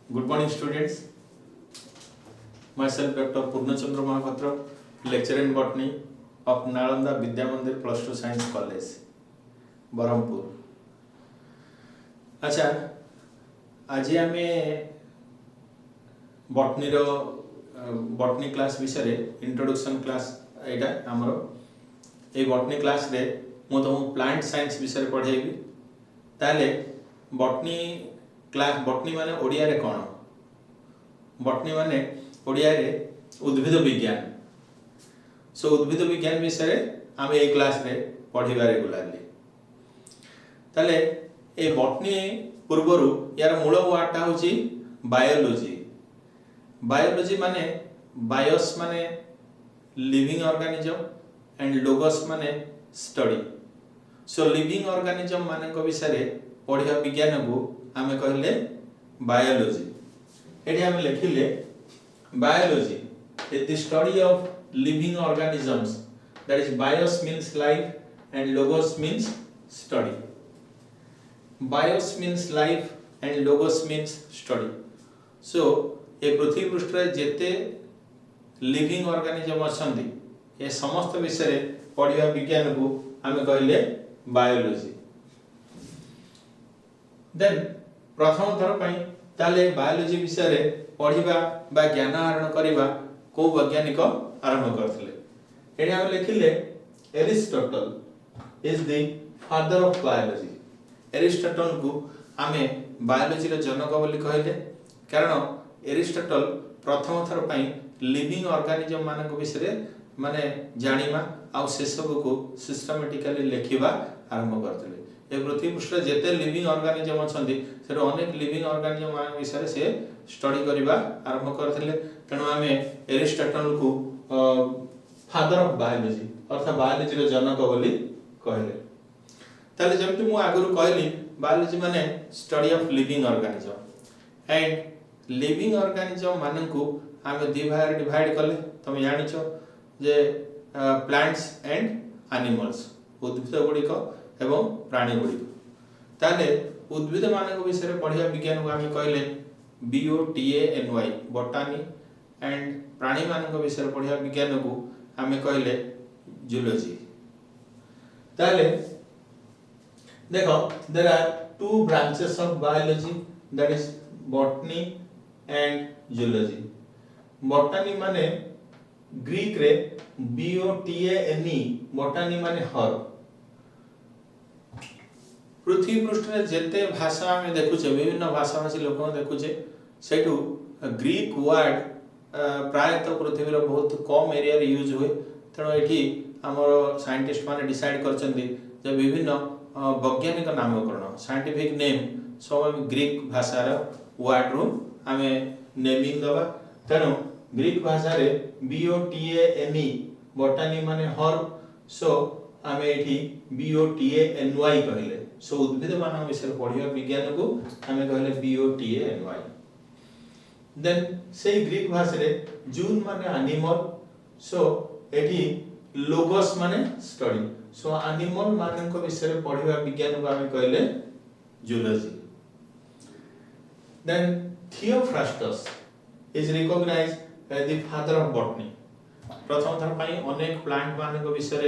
Good morning, students. Myself, Dr. Purnachandra Mahapatra, lecturer in botany of Nalanda Vidya Mandir Plus 2 Science College, Berhampur. अच्छा, आज आमे botany class विषय introduction class एटा हमरो ए botany class रे मो तुमको प्लांट साइंस विषय पढ़ेबी ताले बॉटनी क्लास बॉटनी माने ओडिया रे कोन बॉटनी माने ओडिया रे उद्भिद विज्ञान सो उद्भिद विज्ञान विषय आमे ए क्लास रे पढ़िबा रेगुलरली ताले ए बॉटनी पूर्वरु यार मूल वर्डटा होची बायोलॉजी बायोलॉजी माने बायोस माने लिविंग ऑर्गेनिज्म एंड लोगोस माने स्टडी सो लिविंग ऑर्गेनिज्म माने को विषय पढ़िया विज्ञान को आमे कहले बायोलॉजी एठी आमे लिखिले biology is the study of living organisms that is bios means life and logos means study bios means life and logos means study so ए पृथ्वी पृष्ठ रे जेते लिविंग ऑर्गेनिज्म अछंती ए समस्त विषय पढ़िया विज्ञान को आमे कहले बायोलॉजी देन प्रथम थर पई ताले बायोलॉजी विषय रे पढ़िबा बा ज्ञान आहरण करिबा को वैज्ञानिक आरंभ करथिले एठी हम लिखिले Aristotle is the father of biology Aristotle को आमे बायोलॉजी रो जनक बोली कहले कारण एरिस्टोटल प्रथम थर पई लिविंग ऑर्गेनिज्म मान को विषय माने जानिबा आ से सब को सिस्टमैटिकली लिखिबा आरंभ करथिले ए पृथ्वी पृष्ठ जेते लिविंग ऑर्गेनिज्म अछंती से अनेक लिविंग ऑर्गेनिज्म मान विषय से स्टडी करिबा आरंभ करथिले तणो आमे एरिस्टोटल को फादर ऑफ बायोलॉजी अर्थात बायोलॉजी रो जनक बोली कहले ताले जेमति मु आगुरु कहली बायोलॉजी माने study of living organism and living organism माने को आमे दि भाग डिवाइड करले तुम जानिछो जे प्लांट्स एंड एनिमल्स उद्भिद गुडी को एवं प्राणी गुडी ताले उद्भिद माने को विषय पढ़िया विज्ञान को आमे कहले BOTANY बॉटनी एंड प्राणी माने को विषय पढ़िया विज्ञान को आमे कहले जूलॉजी ताले देखो there are two branches of biology that is botany and zoology botany माने ग्रीक रे BOTANY बॉटनी माने हर्ब पृथ्वी पृष्ठ रे जेते भाषा में देखुचे विभिन्न भाषा भाषी लोक देखुचे सेटू ग्रीक वर्ड प्राय तो पृथ्वी रे बहुत कम एरिया रे यूज हुए तनो एठी हमर साइंटिस्ट माने डिसाइड करचंदी जे विभिन्न वैज्ञानिक नामकरण साइंटिफिक नेम सब ग्रीक भाषा रे वर्ड रो हमें नेमिंग दबा तनो ग्रीक भाषा रे BOTANY बॉटनी माने हर्ब सो हमें एठी BOTANY कहले सो उद्भिद मान विषय पढ़िया विज्ञान को हमें कहले BOTANY देन से ग्रीक भाषा रे जून माने एनिमल सो एठी लोगोस माने स्टडी सो एनिमल मान को विषय पढ़िया विज्ञान को हमें कहले zoology then Theophrastus is recognized as the father of botany प्रथम थर पई अनेक प्लांट मान को विषय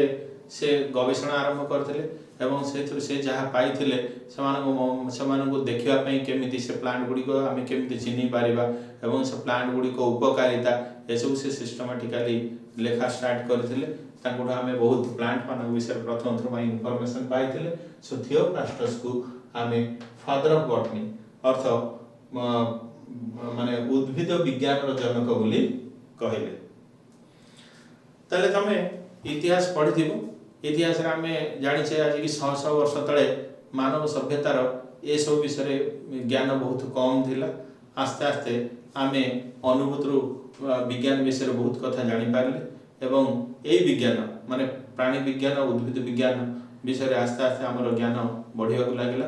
से गवेषणा आरंभ करथिले एवं से जहा पाइथिले समान को देखिबा पई केमिति से प्लांट गुडी को हमें केमिति चिन्हि पारिबा एवं से प्लांट गुडी को उपकारिता ए सब से सिस्टमैटिकली लेखा स्टार्ट करथिले ताको हमें बहुत प्लांट मान विषय प्रथम थर पई इंफॉर्मेशन पाइथिले सो थियोफ्रास्टस को हमें फादर ऑफ बॉटनी अर्थ माने उद्भिद विज्ञान रो जनक बोली कहिले तले तमे इतिहास पढ़िथिबो इतिहास रे हमें जानिछे आज की 100 वर्ष तळे मानव सभ्यतार ए सब विषय ज्ञान बहुत कम थिला आस्ते आस्ते आमे अनुभूत विज्ञान विषय बहुत कथा जानि पारले एवं ए विज्ञान माने प्राणी विज्ञान उद्भिद विज्ञान विषय आस्ते आस्ते हमर ज्ञान बढ़िया लागला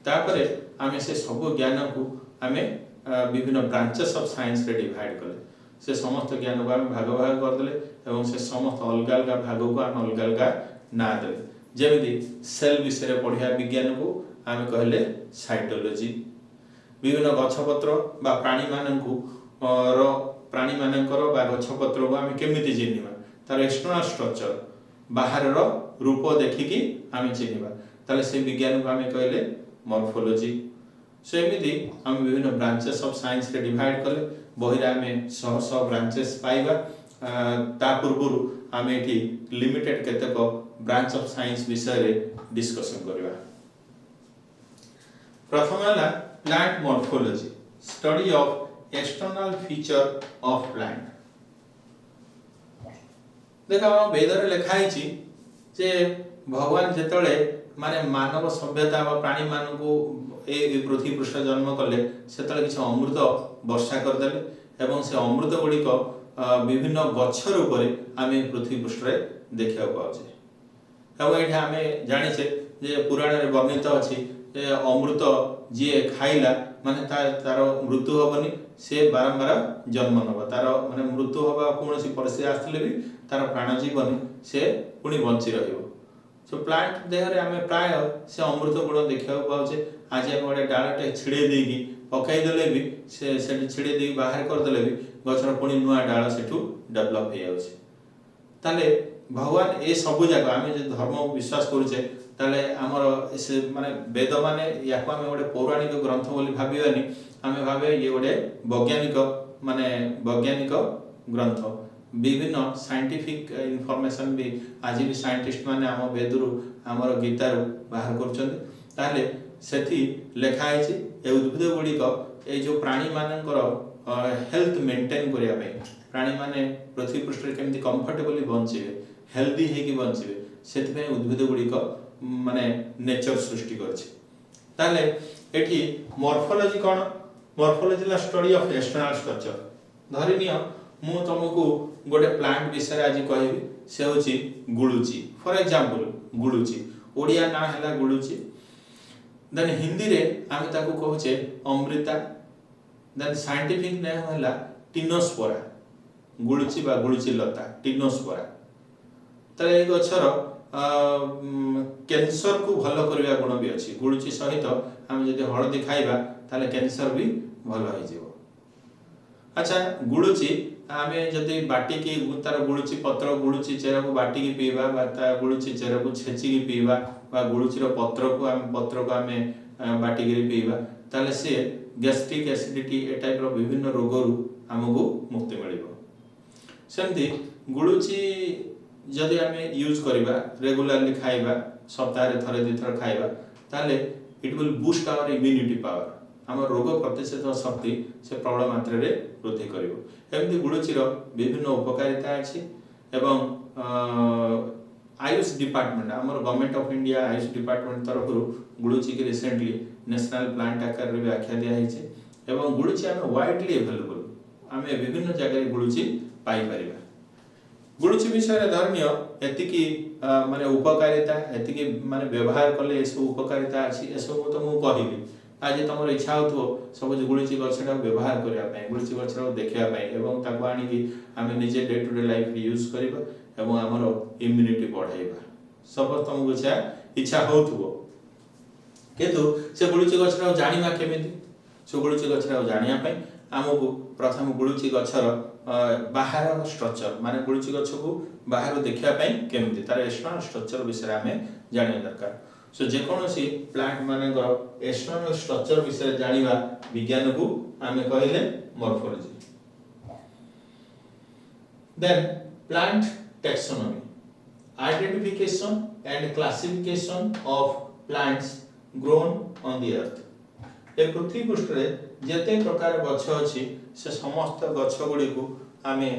तापरे आमे से सब ज्ञान को आमे विभिन्न ब्रांचेस ऑफ साइंस रे डिवाइड करले से समस्त ज्ञान को हम भाग भाग कर देले एवं से समस्त अलग अलग भाग को हम अलग अलग ना देले जेमिति सेल विषय पढ़िया विज्ञान को हम कहले साइटोलॉजी विभिन्न गछपत्र बा प्राणी माननकु प्राणी मानकर बा गछपत्र को आम केमिति चिन्हवा तार एक्सटर्नल स्ट्रक्चर बाहर रूप देखिकी आम चिन्हवा ताले से विज्ञान को आम कहले मॉर्फोलॉजी। सो एमिति आम विभिन्न ब्रांचेस ऑफ साइंस रे डिवाइड कले बहिरा आम शह शह ब्रांचेस पाइबा ता पूर्व आम एठी लिमिटेड केतेक ब्रांच ऑफ साइंस विषय रे डिस्कशन करबा। प्रथम है plant morphology study of external feature of plant. देखा वेद रे लिखाई जे भगवान जेतले माने मानव सभ्यता व प्राणी मान को ए पृथ्वी पृष्ठ जन्म कले सेतले किछ अमृत वर्षा कर देले एवं से अमृत गुड़िक विभिन्न गछ रूप रे आमे पृथ्वी पृष्ठ रे देखिया पाउछे। एवं एठा आमे जानिछे जे पुराण रे वर्णित अछि जे अमृत जी खाइला माने तार मृत्यु होबनी से बारंबार जन्म नब तार माने मृत्यु होबा कोनोसी परिस्थिति आसले भी तार प्राण जीवन से पुणी बंची रहिबो। सो प्लांट देह रे आमे प्राय से अमृत गुण देखिया पाउछे। आज हम गोटे डालटे छिड़े देगी पकाई देले भी से छिड़े देगी बाहर कर देले भी गछर पुणी नुआ डाल सेठू डेवलप हो जाउछे। ताले भगवान ए सब जाक आमे जे धर्म विश्वास करूछे ताले हमर से माने वेद माने याको आमे गोटे पौराणिक ग्रंथ बोली भाबिबानी आमे भाबे ये गोटे वैज्ञानिक माने वैज्ञानिक ग्रंथ विभिन्न साइंटिफिक इनफॉरमेशन भी आज भी साइंटिस्ट माने आम वेदरु हमर गीतारु बाहर करछन। ताले सेठी लेखा है ए उद्भिद गुड़िक ए जो प्राणी मानकर हेल्थ मेंटेन करिया पई प्राणी माने पृथ्वी पृष्ठ रे केमति कंफर्टेबली बंचिबे हेल्दी हे कि बंचिबे सेति पई उद्भिद गुड़िक माने नेचर सृष्टि करछि। ताले एठी मॉर्फोलॉजी कोन मॉर्फोलॉजी ला स्टडी ऑफ एक्सटर्नल स्ट्रक्चर धरिनियो मु तुमको गोटे प्लांट विषय आज कहबी से होची गुळुची। फॉर एग्जांपल गुळुची ओडिया ना हला गुळुची देन हिंदी रे आमे ताको कहूचे अमृता देन साइंटिफिक नेम हला टिनोस्पोरा गुळुची बा गुळुची लता टिनोस्पोरा। त ए गछर कैंसर को भलो करबा गुण भी अछि गुळुची सहित आमे जदि हळदी खाइबा ताले कैंसर भी भलो होई जेबो। अच्छा गुळुची आमे जदि बाटी की तार गुळुची पत्र गुळुची चेरा को बाटी की पीबा बा ता गुळुची चेरा को छेची की पीबा बा गुळुची रो पत्र को आमे बाटी की पीबा ताले से गैस्ट्रिक एसिडिटी ए टाइप रो विभिन्न रोग रु हमको मुक्ति मिलिबो। सेमती गुळुची जदि आमे यूज करिबा रेगुलरली खाइबा सप्ताह रे थरे दि थर खाइबा ताले it will boost our immunity power हमर रोग प्रतिशोधक शक्ति से प्रबल मात्रा रे वृद्धि करिवो। एमती गुळुचीर विभिन्न उपकारिता अछि एवं आयुष डिपार्टमेंट हमर government of India Ayush department तरफ गुळुची के रिसेंटली नेशनल प्लांट आकार रे व्याख्या दिया हैছে एवं गुळुची हम वाइडली अवेलेबल हमें विभिन्न जगह गुळुची पाई परिबा। गुळुची विषय रे धरनिय एतिकी माने उपकारिता एतिकी माने व्यवहार कले एसो उपकारिता अछि एसो तो मु कहिबी। आज तुम इच्छा हो सब गुळुची गछटा व्यवहार करने गुळुची गछटा देखा एवं ताको आनी कि आमे निजे day to day life use करबा एवं हमर इम्यूनिटी बढ़ाइबा सब तुमको इच्छा होथुबो किंतु से गुळुची गछटा जानिबा केमिति से गुळुची गछटा जानिया पई हमको प्रथम गुळुची गछर बाहर स्ट्रक्चर माने गुळुची गछ को बाहर देखिया पई केमिति तार एक्सटर्नल स्ट्रक्चर विषय आमे जानिया दरकार। सो जे कोनोसी प्लांट मानकर एक्सटर्नल स्ट्रक्चर विषय जानिबा विज्ञान को आमे कहले morphology. Then plant taxonomy identification and classification of plants grown on the earth. ए पृथ्वी पृष्ठ रे जेते प्रकार गछ अछि से समस्त गछ गुडी को आमे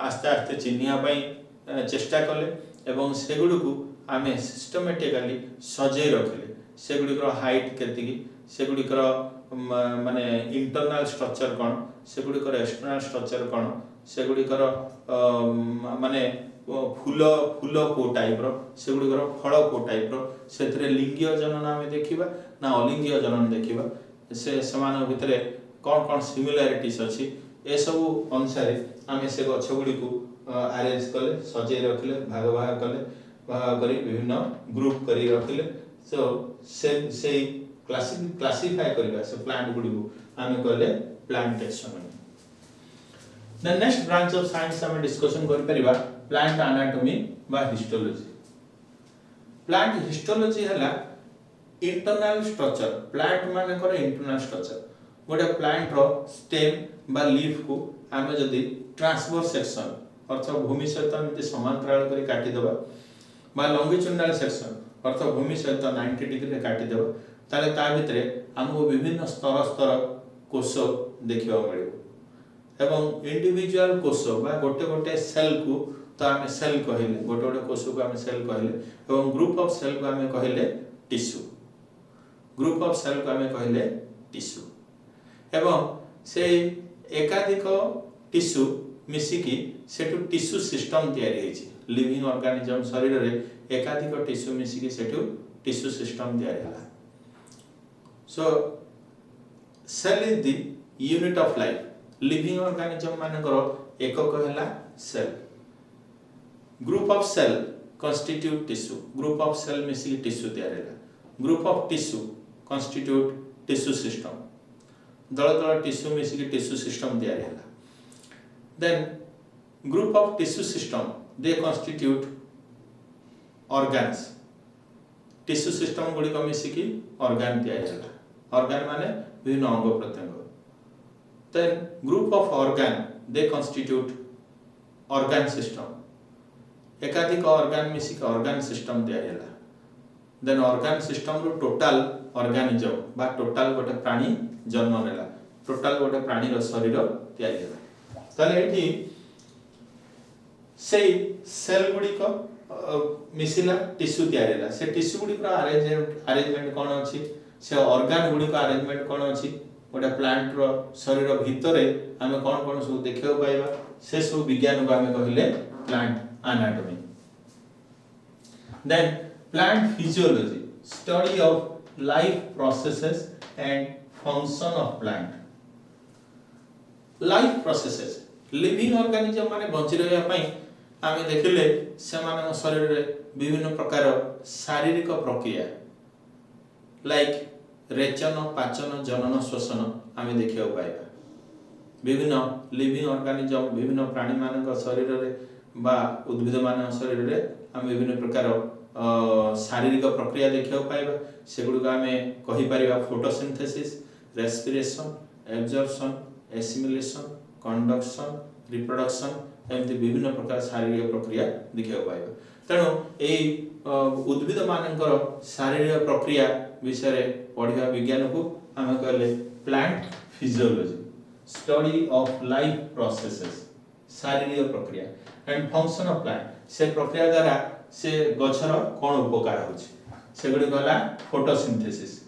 आस्ते आस्ते चिन्हिया पई चेष्टा कले एवं सेगुडी को आमे सिस्टमैटिकली सजे रखले सेगुडी हाइट केतिकी सेगुडी माने इंटरनल स्ट्रक्चर कोन सेगुडी एक्सटर्नल स्ट्रक्चर कोन सेगुडी माने फूल फूल को टाइप रो सेगुडी फल को टाइप रो सेथरे लिंगीय जनन आमे देखिबा ना अलिंगीय जनन देखिबा से समान भितरे कोन कोन सिमिलरिटीज अछि ए सब अनुसार आमे से गछ गुडी को अरेंज कले सजे रखले भाग भाग कले करी विभिन्न ग्रुप करी रखले। सो से क्लासिफाई करबा से प्लांट गुडी को आमे कहले plant taxonomy. The next branch of science हम डिस्कशन कर परिबा प्लांट एनाटॉमी बा हिस्टोलॉजी। प्लांट हिस्टोलॉजी हला इंटरनल स्ट्रक्चर, प्लांट माने कर इंटरनल स्ट्रक्चर गोटे प्लांट रो स्टेम बा लीफ को आमे जदी ट्रांसवर्स सेक्शन अर्थ भूमि सहित एमती समांतराल करी काटी देबा बा लॉन्गिट्यूडिनल सेक्शन अर्थ भूमि सहित 90 डिग्री रे काटी देबा ताले ता भितरे हमको विभिन्न स्तर स्तर कोष देखिबा मिलिबो एवं इंडिविजुअल कोष बा गोटे गोटे सेल को तो आमे सेल कहिले, गोटे गोटे कोष को आमे सेल कहिले एवं ग्रुप ऑफ सेल को आमे कहिले टिश्यू, ग्रुप ऑफ सेल को आमे कहिले टिश्यू एवं से एकाधिक टिश्यू मिसिकी सेटु टिश्यू सिस्टम तयारी हेछि। लिविंग ऑर्गेनिज्म शरीर रे एकाधिक टिश्यू मिसिकी सेटु टिश्यू सिस्टम तयारी होला। So cell is the unit of life. Living organism मानकर एकक हैला cell. Group of cell constitute tissue, group of cell मिसिकी टिश्यू तयारी होला। Group of tissue constitute tissue system, दल दल टिश्यू मिसिकी टिश्यू सिस्टम तयारी होला। Then group of tissue system they constitute organs। Tissue system गुडी को मिसिकी ऑर्गन तयारी होला। ऑर्गन माने विभिन्न अंग प्रत्यंग। Then group of organ they constitute organ system। एकाधिक ऑर्गन मिसिकी ऑर्गन सिस्टम तयारी होला। Then organ system रो टोटल ऑर्गेनिज्म बा टोटल गोटे प्राणी जन्म नेला, टोटल गोटे प्राणी रो शरीर तयारी होला। ताले एठी से सेल गुडी को मिसिला टिश्यू तयारी होला। से टिश्यू गुडी को अरेंजमेंट कोन अछि, से ऑर्गन गुडी को अरेंजमेंट कोन अछि, गोटे प्लांट रो शरीर भितरे हमें कोन कोन सब देखियो पाइबा से सब विज्ञान को हमें कहिले plant anatomy. Then plant physiology, study of life processes and function of plant. Life processes living organism माने बंची रहया पई आमे देखिले से माने शरीर रे विभिन्न प्रकार शारीरिक प्रक्रिया लाइक रेचन, पाचन, जनन, श्वसन आमे देखियो पाइबा। विभिन्न लिविंग ऑर्गेनिज्म विभिन्न प्राणी मानक शरीर रे बा उद्भिद मानक शरीर रे आमे विभिन्न प्रकार शारीरिक प्रक्रिया देखियो पाइबा। सेगुडी को आमे कहि परिबा photosynthesis, respiration, absorption, assimilation, conduction, reproduction एमती विभिन्न प्रकार शारीरिक प्रक्रिया देखियो पाइबा। तेणु एई उद्भिद मानकर शारीरिक प्रक्रिया विषय पढ़िया विज्ञान को आमे कहले plant physiology, study of life processes शारीरिक प्रक्रिया एंड फंक्शन ऑफ प्लांट। से प्रक्रिया द्वारा से गछर कोन उपकार होछि सेगुडी कहला फोटोसिंथेसिस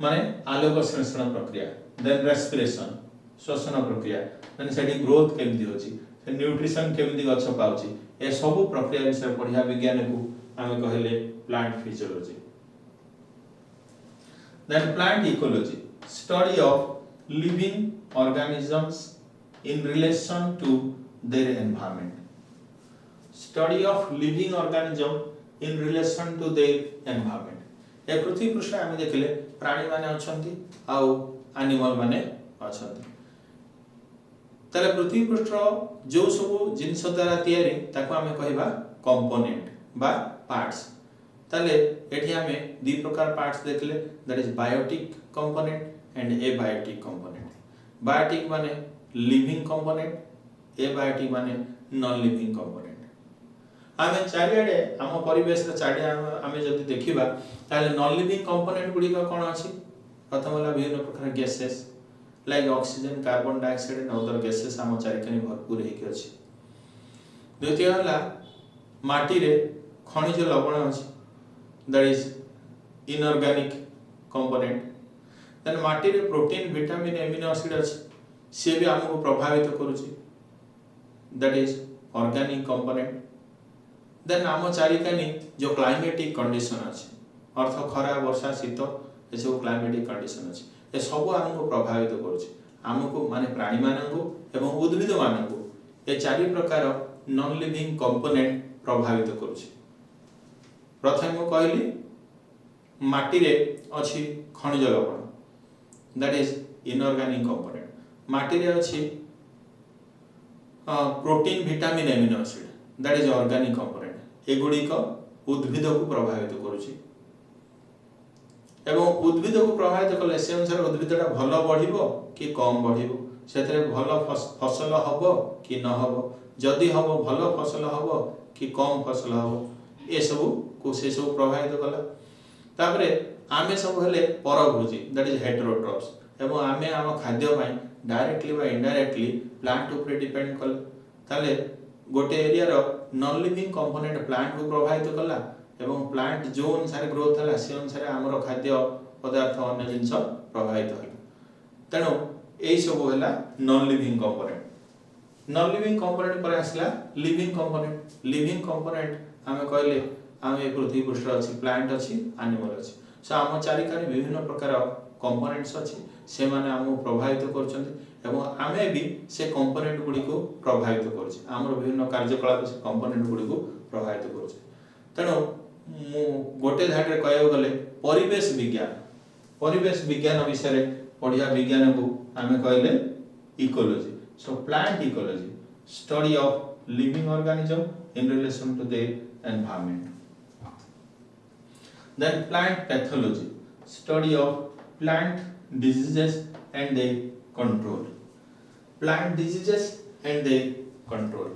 माने आलोक संश्लेषण प्रक्रिया। देन रेस्पिरेशन श्वसन प्रक्रिया, देन सेडी ग्रोथ केमदी होछि, से न्यूट्रिशन केमदी गछ पाउछि, ए सब प्रक्रिया विषय पढ़िया विज्ञान को आमे कहले plant physiology. Then plant ecology, study of living organisms in relation to their environment. Study of living organism in relation to their environment. ए पृथ्वी पृष्ठ आमे देखले प्राणी माने अछंती आउ एनिमल माने अछंती। तले पृथ्वी पृष्ठ जो सब जिंस द्वारा तयारी ताको आमे कहबा कंपोनेंट बा पार्ट्स। तले एठी आमे दि प्रकार पार्ट्स देखले, that is biotic component and abiotic component. Biotic माने लिविंग कंपोनेंट, एबायोटिक माने नॉन लिविंग कंपोनेंट। आमे चारियाडे हम परिवेश रे चारिया आमे जति देखिबा ताले नॉन लिविंग कंपोनेंट गुडी का कोन अछि। प्रथम होला विभिन्न प्रकार gases like oxygen, carbon dioxide and other gases हम चारिकनी भरपूर हेकि अछि। द्वितीय होला माटी रे खनिज लवण अछि, that is inorganic component. Then माटी रे प्रोटीन, विटामिन, एमिनो एसिड अछि, से भी हमको प्रभावित करूछि, that is organic component. Then आम चारिकानी जो क्लाइमेटिक कंडीशन अछि अर्थ खरा, वर्षा, शीत ए सब क्लाइमेटिक कंडीशन अछि, ए सब हमको प्रभावित करूछि। हमको माने प्राणी माननको एवं उद्भिद माननको ए चारि प्रकार नॉन लिविंग कंपोनेंट प्रभावित करूछि। प्रथम कहली माटी रे अछि खनिज लवण, दैट इज इनऑर्गेनिक कंपोनेंट माटी रे अछि protein vitamin amino acid that is organic component एगुडी को उद्भिद को प्रभावित करूची एवं उद्भिद को प्रभावित कले से अनुसार उद्भिदटा भल बढ़िबो कि कम बढ़िबो सेतरे भल फसल हबो कि न हबो जदि हबो भल फसल हबो कि कम फसल हबो ए सब को से सब प्रभावित कला तापरे आमे सब हेले परभोजी दैट इज हेटेरोट्रॉप्स एवं आमे आम खाद्य पई डायरेक्टली बा इनडायरेक्टली प्लांट ऊपर डिपेंड कले ताले गोटे एरिया रो नॉन लिविंग कंपोनेंट प्लांट को प्रभावित कला एवं प्लांट जो अनुसार ग्रोथ हला से अनुसार हमर खाद्य पदार्थ अन्य जिंस प्रभावित होला तेनो एई सब होला नॉन लिविंग कंपोनेंट पर आसला लिविंग कंपोनेंट हमें कहले हमें पृथ्वी पृष्ठ अछि प्लांट अछि एनिमल अछि सो हम चारिकारे विभिन्न प्रकार कंपोनेंट्स अछि से माने हमहु प्रभावित करछन्ति एवं आमे भी से कंपोनेंट गुडी को प्रभावित करछि हमर विभिन्न कार्यकलाप से कंपोनेंट गुडी को प्रभावित करछि तेनो गोटे धाट रे कहयो गले परिवेश विज्ञान विषय पढ़िया विज्ञान को आमे कहले ecology so plant ecology study of living organism in relation to the environment. Then plant pathology, study of plant diseases and their control. Plant diseases and their control.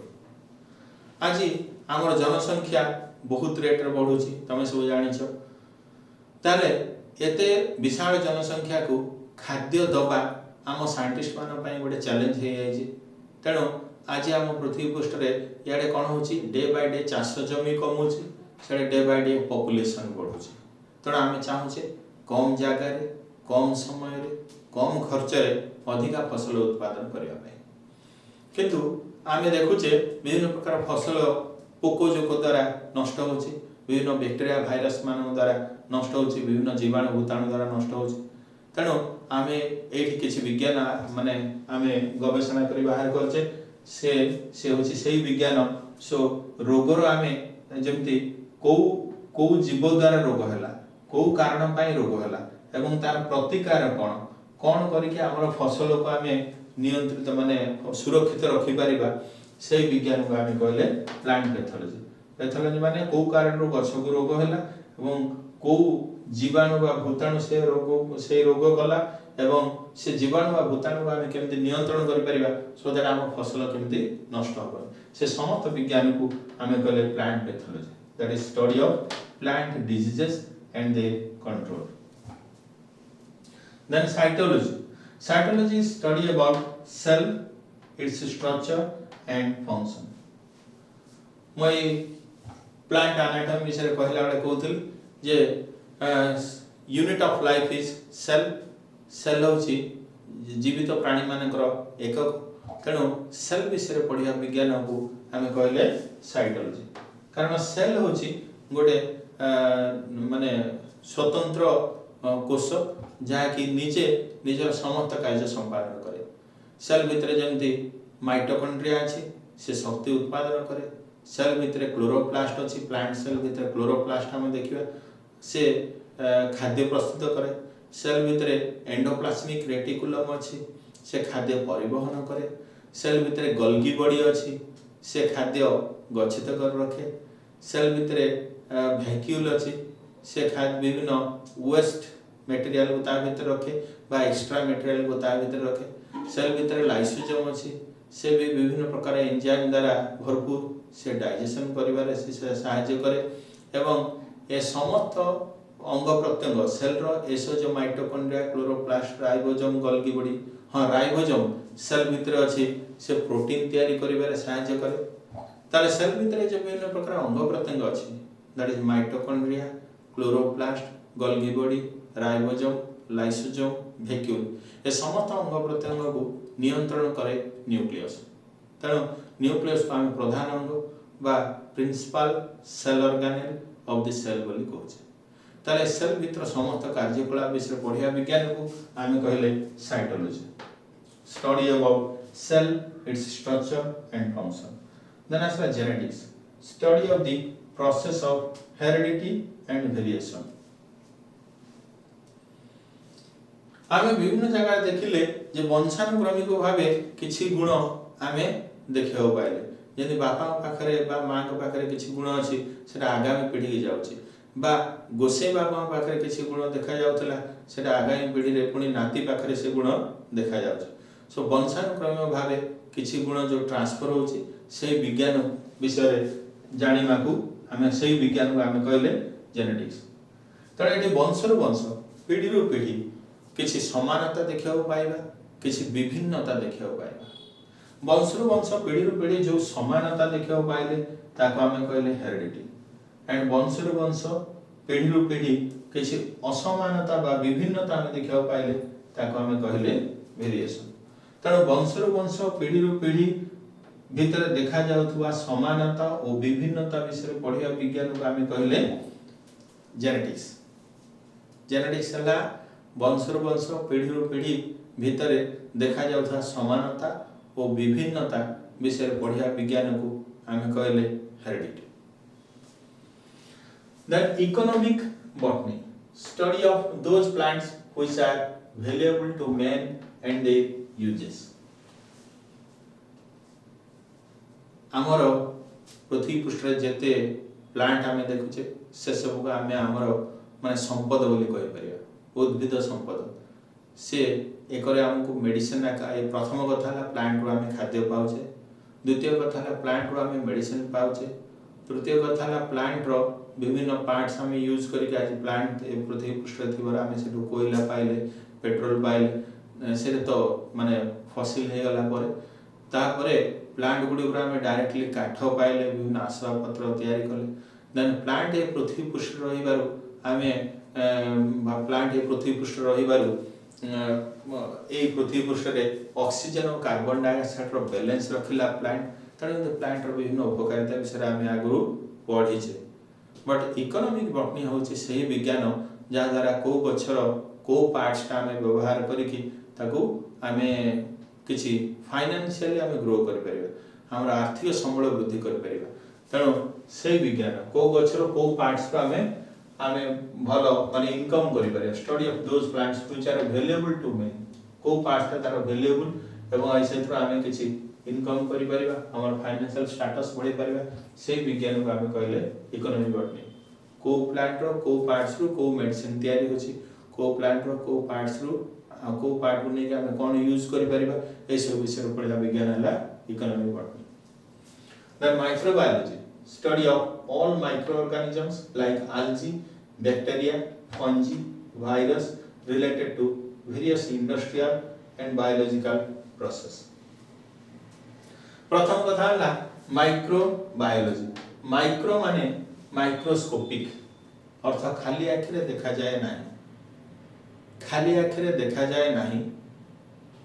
आज आमर जनसंख्या बहुत रेट रे बढ़ुची तमे सब जानिछो ताले एते विशाल जनसंख्या को खाद्य दबा आम साइंटिस्ट मान पई गोटे चैलेंज हे आइछि तेनो आज आम पृथ्वी पृष्ठ रे याडे कोन होची डे बाय डे चाष जमी कमुची सेडे डे बाय डे पॉपुलेशन बढ़ुची तण आमे चाहूचे कम जागा रे कम समय रे कम खर्च रे अधिका फसल उत्पादन करिया पई किंतु आमे देखुचे विभिन्न प्रकार फसल पोकोजोक द्वारा नष्ट होची विभिन्न बैक्टीरिया भाइरस मान द्वारा नष्ट होची विभिन्न जीवाणु भूताणु द्वारा नष्ट होची तेणु आमे एठी किछि विज्ञान माने आमे गवेषणा करी बाहर करचे से होची सेही विज्ञान सो रोगर आमे जेमति को जीव द्वारा रोग हैला को कारण पई रोग हैला एवं तार प्रतिकार कोन करिके हमर फसल को आमे नियंत्रित माने सुरक्षित रखि परिबा सेही विज्ञान को आमे कहले प्लांट पैथोलॉजी माने को कारण रो गछ को रोग हैला एवं को जीवाणु बा भूताणु से रोग कला एवं से जीवाणु बा भूताणु आमे केमति नियंत्रण करि परिबा सो दैट हम फसल केमति नष्ट होबो से समस्त विज्ञान को आमे कहले plant pathology that is study of plant diseases and their control then cytology is study about cell its structure and function मैं प्लांट एनाटॉमी विषय कहला बेले कहथि जे unit of life is cell होची जीवित प्राणी मानकर एकक तेणु सेल विषय पढ़िया विज्ञान को आमे कहले साइटोलॉजी कारण सेल होची गोटे माने स्वतंत्र कोष जहा कि निजर समस्त कार्य संपादन करे सेल भितर जेमति माइटोकॉन्ड्रिया अछि से शक्ति उत्पादन करे सेल भितर क्लोरोप्लास्ट अछि प्लांट सेल भितर क्लोरोप्लास्ट हम देखिबा से खाद्य प्रस्तुत करे सेल भितर एंडोप्लाज्मिक रेटिकुलम अछि से खाद्य परिवहन करे सेल भितर गोल्गी बॉडी अछि से खाद्य गच्छित कर रखे सेल भितर वैक्यूल अछि से खाद्य विभिन्न वेस्ट मटेरियल को ता भितर रखे बा एक्स्ट्रा मटेरियल को ता भितर रखे सेल भितर लाइसोसोम अछि से भी विभिन्न प्रकार एंजाइम द्वारा भरपूर से डाइजेशन करिवारे से सहायता करे एवं ए समस्त अंग प्रत्यंग सेल रो एसो जो mitochondria chloroplast ribosome Golgi body हां राइबोसोम सेल भितर अछि से प्रोटीन तयारी करिवारे सहायता करे ताले सेल भितर जो विभिन्न प्रकार अंग प्रत्यंग अछि that is mitochondria chloroplast Golgi body ribosome lysosome vacuole ए समस्त अंग प्रत्यंग को नियंत्रण करे न्यूक्लियस तेणु न्यूक्लियस को हम प्रधान अंग बा principal cell organelle of the cell बोली कहूचे ताले सेल भितर समस्त कार्यकलाप विषय पढ़िया विज्ञान को आमे कहले cytology study about cell its structure and function then आसला genetics study of the process of heredity and variation आमे विभिन्न जगह देखिले जे वंशानुक्रमिक भावे किछि गुण आमे देखियो पाइले जदि बापा पाखरे बा मां के पाखरे किछि गुण अछि सेटा आगामी पीढ़ी के जाउछि बा गोसे बाबा पाखरे किछि गुण देखा जाउतला सेटा आगामी पीढ़ी रे पुनी नाती पाखरे से गुण देखा जाउछि सो वंशानुक्रमिक भावे किछि गुण जो ट्रांसफर होछि से विज्ञान विषय जानिमा को आमे से विज्ञान को आमे कहले जेनेटिक्स तळे एटी वंशर वंश पीढ़ी रो पीढ़ी किसी समानता देखा पाइबा किसी विभिन्नता देखा पाइबा वंशरु वंश पीढ़ी पीढ़ी जो समानता देखा पाइले ताको आमे कहले हेरिडिटी एंड वंशरु वंश पीढ़ी पीढ़ी किसी असमानता बा विभिन्नता आमे देखा पाइले ताको आमे कहले वेरिएशन तण वंशरु वंश पीढ़ी पीढ़ी भीतर देखा जाउथुवा समानता और विभिन्नता विषय पढ़िया विज्ञान को आमे कहले जेनेटिक्स जेनेटिक्स हला वंशर वंश पीढ़ी पीढ़ी भितर देखा जाउथा समानता और विभिन्नता विषय पढ़िया विज्ञान को आमे कहले heredity that economic botany study of those plants which are valuable to man and their uses हमर पृथ्वी पृष्ठ रे जेते प्लांट आमे देखुचे से सब को आमे हमर माने संपद बोली कहि परिया उद्भिद संपद से एकरे हमको मेडिसिन का ये प्रथम कथा है प्लांट रो हमें खाद्य पाउचे द्वितीय कथा है प्लांट रो हमें मेडिसिन पाउचे तृतीय कथा है प्लांट रो विभिन्न पार्ट्स हमें यूज करके आज प्लांट पृथ्वी पृष्ठ थिवर हमें से कोयला पाइले पेट्रोल पाइले से तो माने फसिल हे गला पर तापरे प्लांट गुडी गुरा हमें डायरेक्टली काठ पाइले विभिन्न आसबाब पत्र तैयारी करले देन प्लांट ए पृथ्वी पृष्ठ रहिबारु हमें प्लांट ए पृथ्वी पृष्ठ रहिबारु ए पृथ्वी पृष्ठ रे ऑक्सीजन और कार्बन डाइऑक्साइड रो बैलेंस रखिला प्लांट तणे प्लांट रो विभिन्न उपकारिता विषय हमें आगु पढ़ी छे बट इकोनॉमिक बॉटनी होची सही विज्ञान जा द्वारा को गछर को पार्ट्स का हमें व्यवहार करिकि ताकू हमें किछि फाइनेंशियली हमें ग्रो कर परिबा हमरा आर्थिक संबल वृद्धि कर परिबा तणो सही विज्ञान को गछर को पार्ट्स का हमें भलो माने इनकम करि पारे study of those plants which are valuable to man को पार्ट तार वैल्यूएबल एवं ऐसे थ्रू हमें किछि इनकम करि परिबा हमर फाइनेंशियल स्टेटस बढ़ी परिबा से विज्ञान को हमें कहले इकोनॉमिक बॉटनी को प्लांट रो को पार्ट्स रो को मेडिसिन तयारी होछि को प्लांट रो को पार्ट्स रो को पार्ट को नै हमें कोन यूज करि परिबा ए सब विषय पढ़ला विज्ञान हला economic botany the microbiology study of all microorganisms like algae, bacteria, fungi, virus related to various industrial and biological process. प्रथम कथा हला माइक्रोबायोलॉजी माइक्रो माने माइक्रोस्कोपिक अर्थ खाली आखिरे देखा जाए नाही खाली आखिरे देखा जाए नाही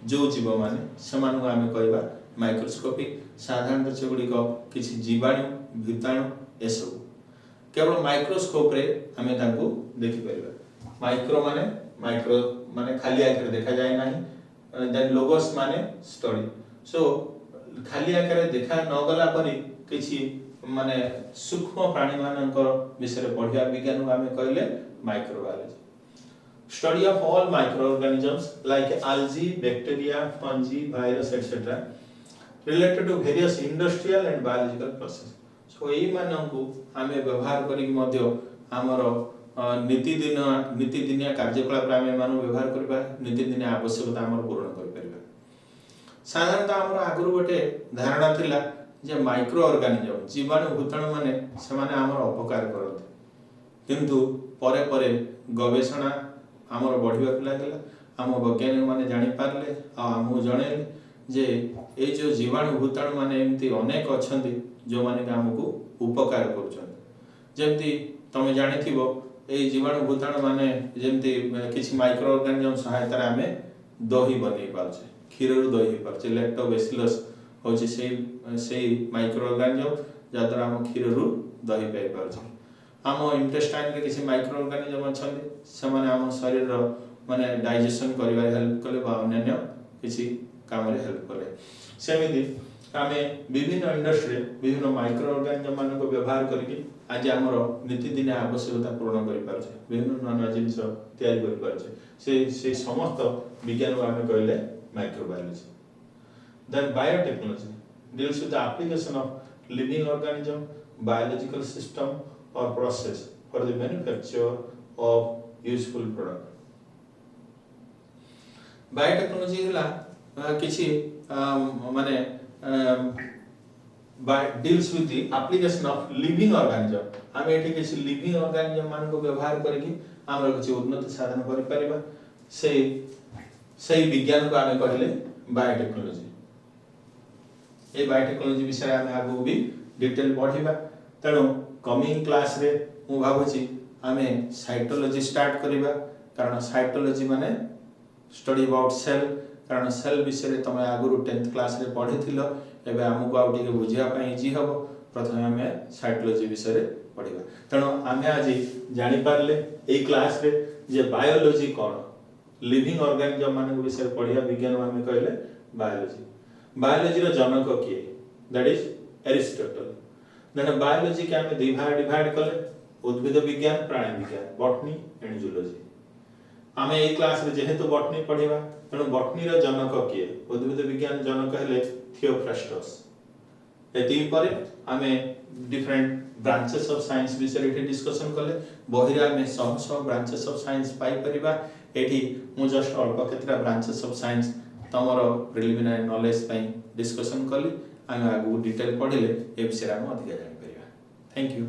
जो जीव माने समान को हमें कहबा माइक्रोस्कोपिक साधारणतः सेगुडी को किछि जीवाणु भूताणु एसब केवल माइक्रोस्कोप रे हमें ताको देखि परिबा माइक्रो माने खाली आखिरे देखा जाए नाही देन लोगोस माने स्टडी सो खाली आखिरे देखा न गला परी किछि माने सूक्ष्म प्राणी मानकर विषय पढ़िया विज्ञान को हमें कहले microbiology study of all microorganisms like algae bacteria fungi virus etcetera related to various industrial and biological process so एई माननकु हमें व्यवहार करी मध्य हमर नीतिदिनिया कार्यकलाप हमें मानो व्यवहार करबा नीतिदिनिया आवश्यकता हमर पूर्ण कर परबा साधारणतः हमर आगुर गोटे धारणा थिला जे माइक्रो ऑर्गेनिजम जीवाणु भूताणु माने समाने हमर अपकार करत किंतु परे परे गवेषणा हमर बढ़िबा लागला हम वैज्ञानिक माने जानि पारले आ हमहु जणेले जे ए जो जीवाणु भूताणु माने एमती अनेक अछंती जो माने हमको उपकार करछन जेमती तमे जानिथिबो ए जीवाणु भूताणु माने जेमती किछि माइक्रो ऑर्गेनिजम सहायता रे हमें दही बनै पाछे क्षीर रु दही पाछे लैक्टोबैसिलस होछि सेही माइक्रो ऑर्गेनिजम जादरा हम क्षीर रु दही पाइ पाछे हम इंटेस्टाइन रे किछि माइक्रो ऑर्गेनिजम अछंती समाने हम शरीर रो माने डाइजेशन करिवा हेल्प कले बा अन्य किछि काम रे हेल्प करे सेमिति आमे विभिन्न इंडस्ट्री विभिन्न माइक्रो ऑर्गेनिजम मान को व्यवहार करके आज आमर नीतिदिन आवश्यकता पूर्ण कर पारछे विभिन्न नवा नवा जिनिस तैयारी कर पारछे से समस्त विज्ञान को आमे कहले microbiology. Then biotechnology deals with the application of living organism, biological system or process for the manufacture of useful product. Biotechnology हला किछि माने deals with the application of living organism आमे एठी किछि लिविंग ऑर्गेनिजम मान को व्यवहार करके हमरा किछि उन्नति साधन करि परिबा सही विज्ञान को आमे कहले बायोटेक्नोलॉजी। ए बायोटेक्नोलॉजी विषय आमे आगु भी डिटेल पढिबा तेणु कमिंग क्लास रे मु भाबुची आमे साइटोलॉजी स्टार्ट करिबा कारण साइटोलॉजी माने स्टडी अबाउट सेल कारण सेल विषय तुम आगु 10th क्लास रे पढिथिलो एबे हमकु आउ टिके बुझिया पई इजी हबो प्रथमे आमे साइटोलॉजी विषय रे पढिबा तेणु आमे आज जानि पारले ए क्लास रे जे बायोलॉजी कोन लिविंग ऑर्गेनिजम मान विषय पढिया विज्ञान आमे कहले बायोलॉजी। बायोलॉजी रो जनक किए that is Aristotle. Then biology के आमे डिवाइड कले उद्भिद विज्ञान प्राणी विज्ञान बॉटनी एंड जूलॉजी। आमे ए क्लास रे जेहेतु बॉटनी पढिबा तेणु बॉटनी रो जनक किए उद्भिद विज्ञान जनक हेले थियोफ्रास्टस। एति परे आमे डिफरेंट ब्रांचेस ऑफ साइंस विषय रे डिस्कशन कले बहिरा आमे सह ब्रांचेस ऑफ साइंस पाई परिबा एठी मु जस्ट अल्प केतरा ब्रांचेस ऑफ साइंस तमरो प्रिलिमिनरी नॉलेज पई डिस्कशन कली आमे आगु डिटेल पढिले ए विषय रे हम अधिक जानि परिबा। Thank you.